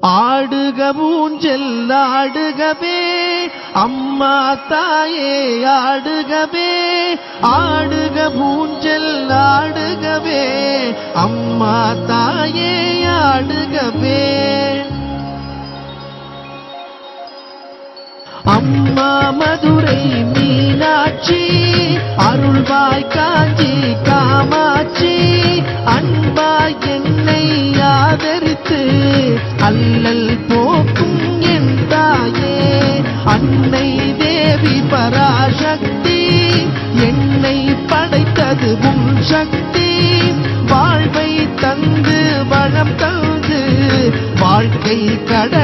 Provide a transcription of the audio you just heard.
ஆடுக ஊஞ்சல் ஆடுகவே அம்மா தாயே ஆடுகவே, ஆடுக ஊஞ்சல் ஆடுகவே அம்மா தாயே ஆடுகவே. அம்மா மதுரை மீனாட்சி, அருள்வாய் காஞ்சி காமாட்சி, அன்பாய் என்னை ஆதரித்து அல்லல் போக்கும் என் தாயே. அன்னை தேவி பராசக்தி, என்னை படைத்தது உன் சக்தி. வாழ்வை தந்து வளம் தந்து வாழ்க்கை கட